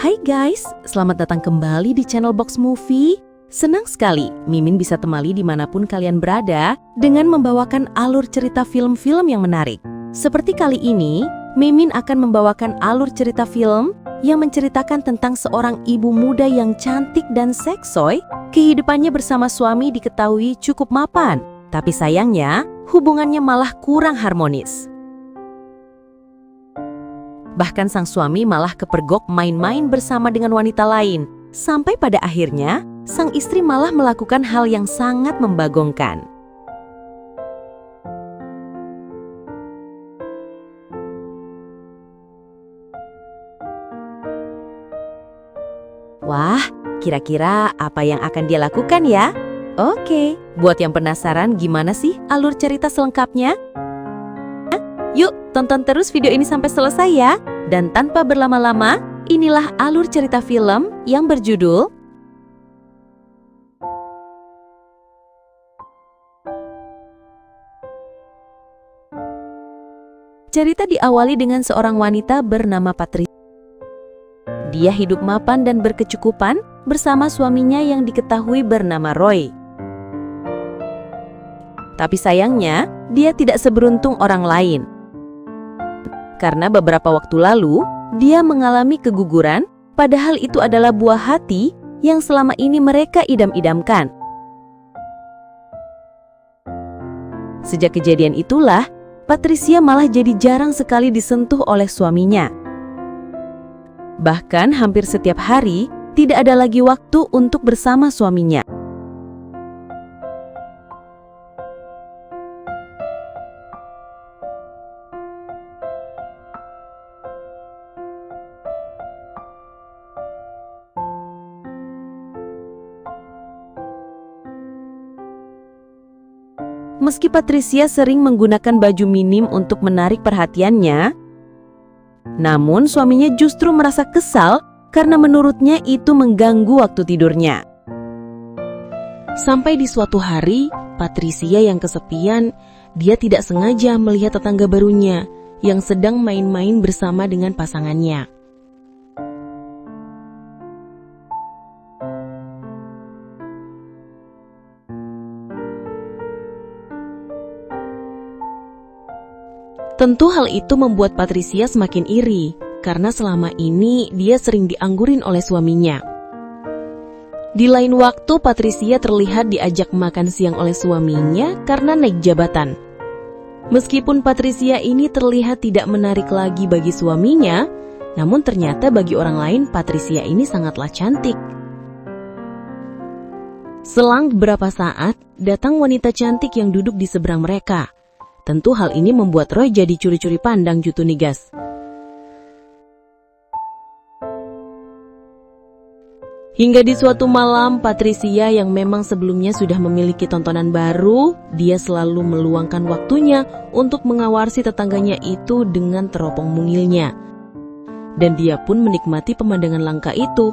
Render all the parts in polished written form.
Hai guys, selamat datang kembali di channel Box Movie. Senang sekali Mimin bisa temani dimanapun kalian berada dengan membawakan alur cerita film-film yang menarik. Seperti kali ini, Mimin akan membawakan alur cerita film yang menceritakan tentang seorang ibu muda yang cantik dan seksoy. Kehidupannya bersama suami diketahui cukup mapan, tapi sayangnya hubungannya malah kurang harmonis. Bahkan sang suami malah kepergok main-main bersama dengan wanita lain. Sampai pada akhirnya, sang istri malah melakukan hal yang sangat membagongkan. Wah, kira-kira apa yang akan dia lakukan ya? Oke, buat yang penasaran gimana sih alur cerita selengkapnya? Yuk, tonton terus video ini sampai selesai ya. Dan tanpa berlama-lama, inilah alur cerita film yang berjudul Cerita diawali dengan seorang wanita bernama Patricia. Dia hidup mapan dan berkecukupan bersama suaminya yang diketahui bernama Roy. Tapi sayangnya, dia tidak seberuntung orang lain. Karena beberapa waktu lalu, dia mengalami keguguran, padahal itu adalah buah hati yang selama ini mereka idam-idamkan. Sejak kejadian itulah, Patricia malah jadi jarang sekali disentuh oleh suaminya. Bahkan hampir setiap hari, tidak ada lagi waktu untuk bersama suaminya. Meski Patricia sering menggunakan baju minim untuk menarik perhatiannya, namun suaminya justru merasa kesal karena menurutnya itu mengganggu waktu tidurnya. Sampai di suatu hari, Patricia yang kesepian, dia tidak sengaja melihat tetangga barunya yang sedang main-main bersama dengan pasangannya. Tentu hal itu membuat Patricia semakin iri, karena selama ini dia sering dianggurin oleh suaminya. Di lain waktu, Patricia terlihat diajak makan siang oleh suaminya karena naik jabatan. Meskipun Patricia ini terlihat tidak menarik lagi bagi suaminya, namun ternyata bagi orang lain Patricia ini sangatlah cantik. Selang beberapa saat, datang wanita cantik yang duduk di seberang mereka. Tentu hal ini membuat Roy jadi curi-curi pandang Jutu Nigas. Hingga di suatu malam, Patricia yang memang sebelumnya sudah memiliki tontonan baru, dia selalu meluangkan waktunya untuk mengawasi tetangganya itu dengan teropong mungilnya. Dan dia pun menikmati pemandangan langka itu.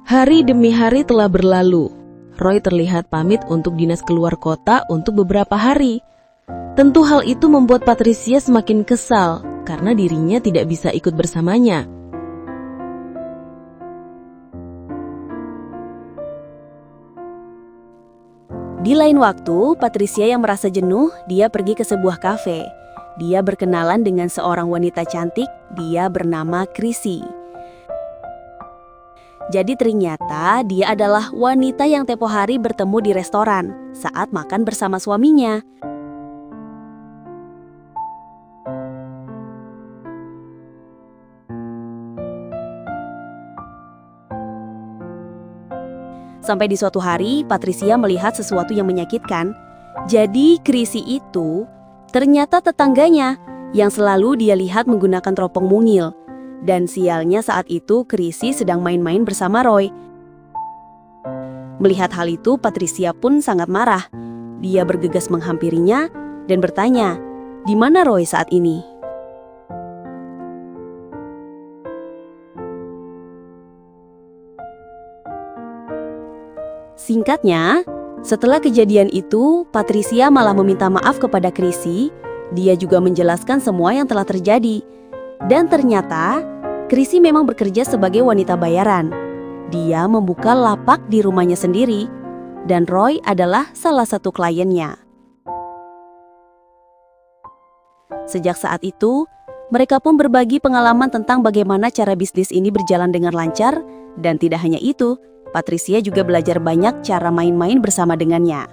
Hari demi hari telah berlalu. Roy terlihat pamit untuk dinas keluar kota untuk beberapa hari. Tentu hal itu membuat Patricia semakin kesal karena dirinya tidak bisa ikut bersamanya. Di lain waktu, Patricia yang merasa jenuh, dia pergi ke sebuah kafe. Dia berkenalan dengan seorang wanita cantik, dia bernama Chrissy. Jadi ternyata dia adalah wanita yang tempo hari bertemu di restoran saat makan bersama suaminya. Sampai di suatu hari, Patricia melihat sesuatu yang menyakitkan. Jadi Chrissy itu ternyata tetangganya yang selalu dia lihat menggunakan teropong mungil. Dan sialnya saat itu Chrissy sedang main-main bersama Roy. Melihat hal itu, Patricia pun sangat marah. Dia bergegas menghampirinya dan bertanya, "Di mana Roy saat ini?" Singkatnya, setelah kejadian itu, Patricia malah meminta maaf kepada Chrissy. Dia juga menjelaskan semua yang telah terjadi. Dan ternyata Chrissy memang bekerja sebagai wanita bayaran. Dia membuka lapak di rumahnya sendiri, dan Roy adalah salah satu kliennya. Sejak saat itu, mereka pun berbagi pengalaman tentang bagaimana cara bisnis ini berjalan dengan lancar, dan tidak hanya itu, Patricia juga belajar banyak cara main-main bersama dengannya.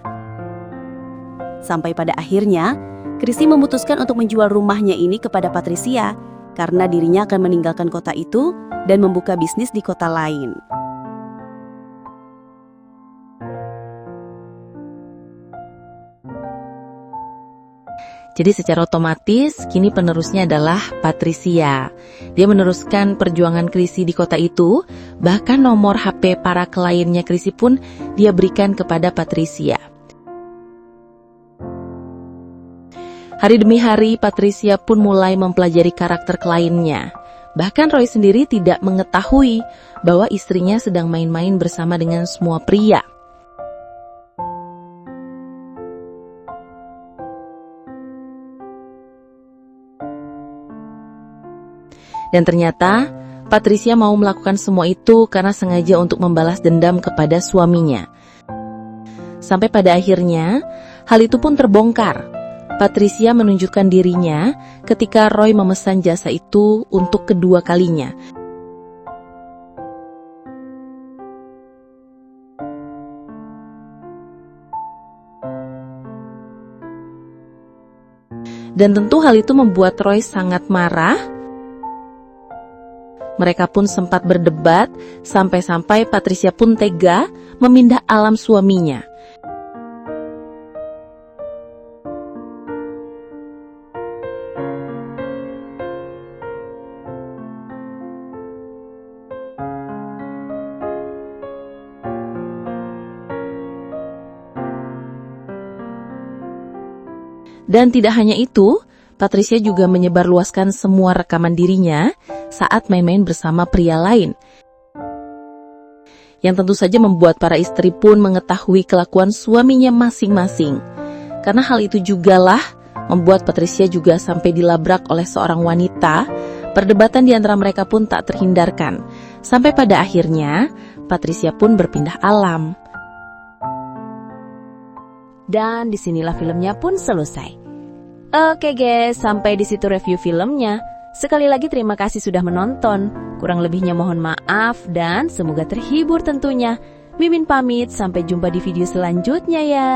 Sampai pada akhirnya, Chrissy memutuskan untuk menjual rumahnya ini kepada Patricia karena dirinya akan meninggalkan kota itu dan membuka bisnis di kota lain. Jadi secara otomatis kini penerusnya adalah Patricia. Dia meneruskan perjuangan Chrissy di kota itu, bahkan nomor HP para kliennya Chrissy pun dia berikan kepada Patricia. Hari demi hari Patricia pun mulai mempelajari karakter kliennya. Bahkan Roy sendiri tidak mengetahui bahwa istrinya sedang main-main bersama dengan semua pria. Dan ternyata Patricia mau melakukan semua itu karena sengaja untuk membalas dendam kepada suaminya. Sampai pada akhirnya hal itu pun terbongkar. Patricia menunjukkan dirinya ketika Roy memesan jasa itu untuk kedua kalinya. Dan tentu hal itu membuat Roy sangat marah. Mereka pun sempat berdebat, sampai-sampai Patricia pun tega memindah alam suaminya. Dan tidak hanya itu, Patricia juga menyebarluaskan semua rekaman dirinya saat main-main bersama pria lain. Yang tentu saja membuat para istri pun mengetahui kelakuan suaminya masing-masing. Karena hal itu jugalah membuat Patricia juga sampai dilabrak oleh seorang wanita. Perdebatan di antara mereka pun tak terhindarkan. Sampai pada akhirnya, Patricia pun berpindah alam. Dan disinilah filmnya pun selesai. Oke guys, sampai di situ review filmnya. Sekali lagi terima kasih sudah menonton. Kurang lebihnya mohon maaf dan semoga terhibur tentunya. Mimin pamit, sampai jumpa di video selanjutnya ya.